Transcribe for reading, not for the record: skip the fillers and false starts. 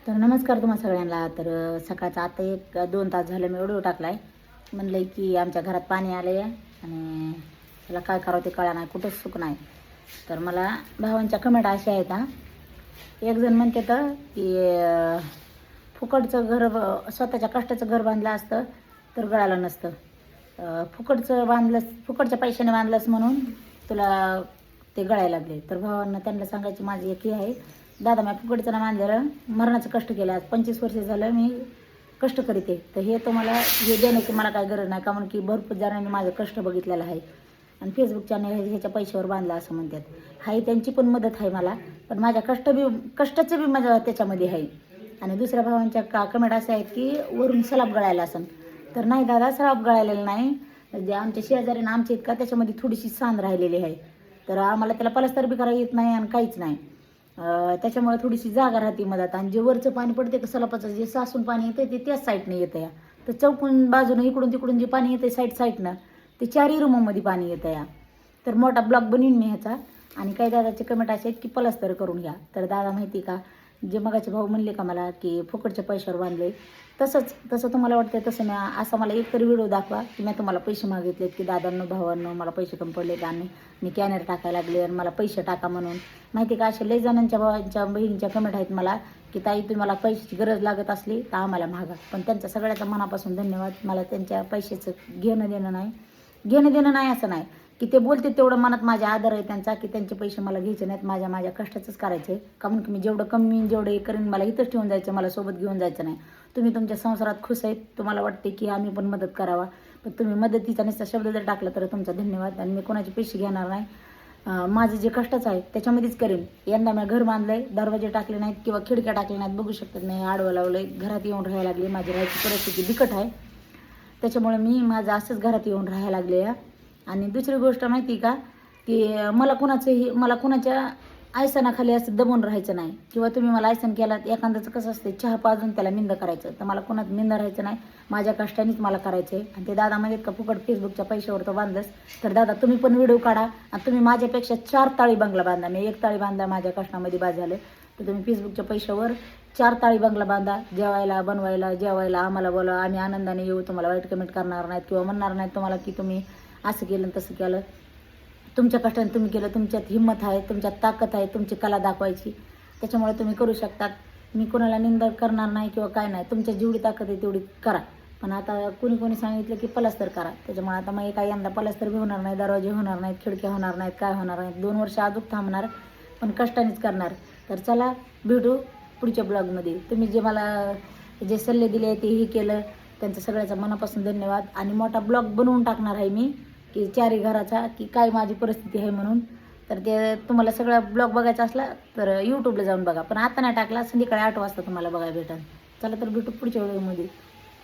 तर नमस्कार तुम्हा सगळ्यांना. तर सकाळचा आता 1-2 तास झालं मी व्हिडिओ टाकलाय. म्हणलं की आमच्या घरात पाणी आलं आहे आणि त्याला काय करावं ते कळा नाही, कुठंच सुख नाही. तर मला भावांच्या कमेंट अशा आहेत. एक जण म्हणते तर की फुकटचं घर स्वतःच्या कष्टाचं घर बांधलं असतं तर गळालं नसतं. फुकटचं बांधलंस, फुकटच्या पैशाने बांधलंस म्हणून तुला ते गळायला लागले. तर भावांना त्यांना सांगायची माझी एक हे आहे, दादा मी फुकटचं ना बांधलेलं, मरणाचं कष्ट केलं. आज 25 वर्ष झालं मी कष्ट करीते. तर हे तुम्हाला हे देण्याची मला काय गरज नाही, कारण की भरपूर जणांनी माझं कष्ट बघितलेलं आहे आणि फेसबुक चॅनल ह्याच्या पैशावर बांधला असं म्हणतात. हाही त्यांची पण मदत आहे मला, पण माझ्या कष्टाचं बी माझ्या त्याच्यामध्ये आहे. आणि दुसऱ्या भावांच्या कमेंट असे आहेत की वरून सलाब गळायला असेल. तर नाही दादा, सलाब गळायलेलं नाही. जे आमच्या शेजारीनं आमच्या इतका त्याच्यामध्ये थोडीशी सांद राहिलेली आहे. तर आम्हाला त्याला पलस्तर बी करायला येत नाही आणि काहीच नाही. त्याच्यामुळे थोडीशी जागा राहते मधात. आणि जे वरचं पाणी पडते का सलापाचं, जे सासून पाणी येतं ते त्याच साईडनं येतं या. तर चौकून बाजूनं इकडून तिकडून जे पाणी येतं साईडनं ते 4 रूममध्ये पाणी येतं या. तर मोठा ब्लॉक बनवीन मी ह्याचा. आणि काही दादाचे कमेंट असे आहेत की पलस्तर करून घ्या. तर दादा माहिती का, जे मगाचे भाऊ म्हणले का मला की फुकटच्या पैशावर बांधले, तसं तुम्हाला वाटतं तसं मी असा मला एक तरी व्हिडिओ दाखवा की मी तुम्हाला पैसे मागितलेत की दादांनो भावांनो मला पैसे कमी पडलेत आणि मी कॅनर टाकायला लागले आणि मला पैसे टाका म्हणून. माहिती का, अशा लई जणांच्या भावांच्या बहिणीच्या कमेंट आहेत मला की ताई तुम्हाला पैशाची गरज लागत असली तर आम्हाला मागा. पण त्यांच्या सगळ्याचा मनापासून धन्यवाद. मला त्यांच्या पैशाचं घेणं देणं नाही असं नाही की ते बोलते तेवढं मनात माझ्या आदर आहे त्यांचा की त्यांचे पैसे मला घ्यायचे नाहीत, माझ्या कष्टाचंच करायचं आहे. कारण की मी जेवढं कमी जेवढं हे करेन मला इथंच ठेवून जायचं, मला सोबत घेऊन जायचं नाही. तुम्ही तुमच्या संसारात खुश आहेत, तुम्हाला वाटते की आम्ही पण मदत करावा, पण तुम्ही मदतीचा नुसता शब्द जर टाकला तर तुमचा धन्यवाद. आणि मी कोणाचे पैसे घेणार नाही. माझं जे कष्टाचं आहे त्याच्यामध्येच करेन. यंदा मी घर बांधलंय, दरवाजे टाकले नाहीत किंवा खिडक्या टाकल्या नाहीत, बघू शकतात मी आडवं लावलंय. घरात येऊन राहायला लागले, माझी राहायची परिस्थिती बिकट आहे. त्याच्यामुळे मी माझं असंच घरात येऊन राहायला लागले या. आणि दुसरी गोष्ट माहिती का, की मला कुणाच्या आयसनाखाली असं दबून राहायचं नाही. किंवा तुम्ही मला आयसन केला, एखाद्याचं कसं असते चहा पाजून त्याला निंद करायचं, तर मला कुणात निंद राहायचं नाही. माझ्या कष्टानेच मला करायचं आहे. आणि ते दादा म्हणत का फुकट फेसबुकच्या पैशावर तो बांधलंस, तर दादा तुम्ही पण व्हिडिओ काढा आणि तुम्ही माझ्यापेक्षा 4 ताळी बंगला बांधा. मी 1 ताळी बांधला, माझ्या कष्टामध्ये बाद झालं. तर तुम्ही फेसबुकच्या पैशावर 4 ताळी बंगला बांधा. जेवायला बनवायला जेवायला आम्हाला बोला, आम्ही आनंदाने येऊ. तुम्हाला वाईट कमेंट करणार नाहीत किंवा म्हणणार नाहीत तुम्हाला की तुम्ही असं केलं तसं केलं. तुमच्या कष्टाने तुम्ही केलं, तुमच्यात हिंमत आहे, तुमच्यात ताकद आहे, तुमची कला दाखवायची. त्याच्यामुळे तुम्ही करू शकतात. मी कोणाला निंदा करणार नाही किंवा काय नाही. तुमच्या जेवढी ताकद आहे तेवढी करा. पण आता कोणी सांगितलं की पलस्तर करा, त्याच्यामुळे आता मग काही यंदा पलस्तर बी होणार नाही, दरवाजे होणार नाहीत, खिडक्या होणार नाहीत, काय होणार नाहीत. 2 वर्ष अजून थांबणार, पण कष्टानेच करणार. तर चला भेटू पुढच्या ब्लॉगमध्ये. तुम्ही जे मला जे सल्ले दिले ते हे केलं त्यांचं सगळ्याचा मनापासून धन्यवाद. आणि मोठा ब्लॉग बनवून टाकणार आहे मी की 4 घराचा की काय माझी परिस्थिती आहे म्हणून. तर ते तुम्हाला सगळा ब्लॉग बघायचा असला तर यूट्यूबला जाऊन बघा. पण आता नाही टाकला, संध्याकाळी 8 वाजता तुम्हाला बघायला भेटेल. चला तर भेटू पुढच्या व्हिडिओमध्ये.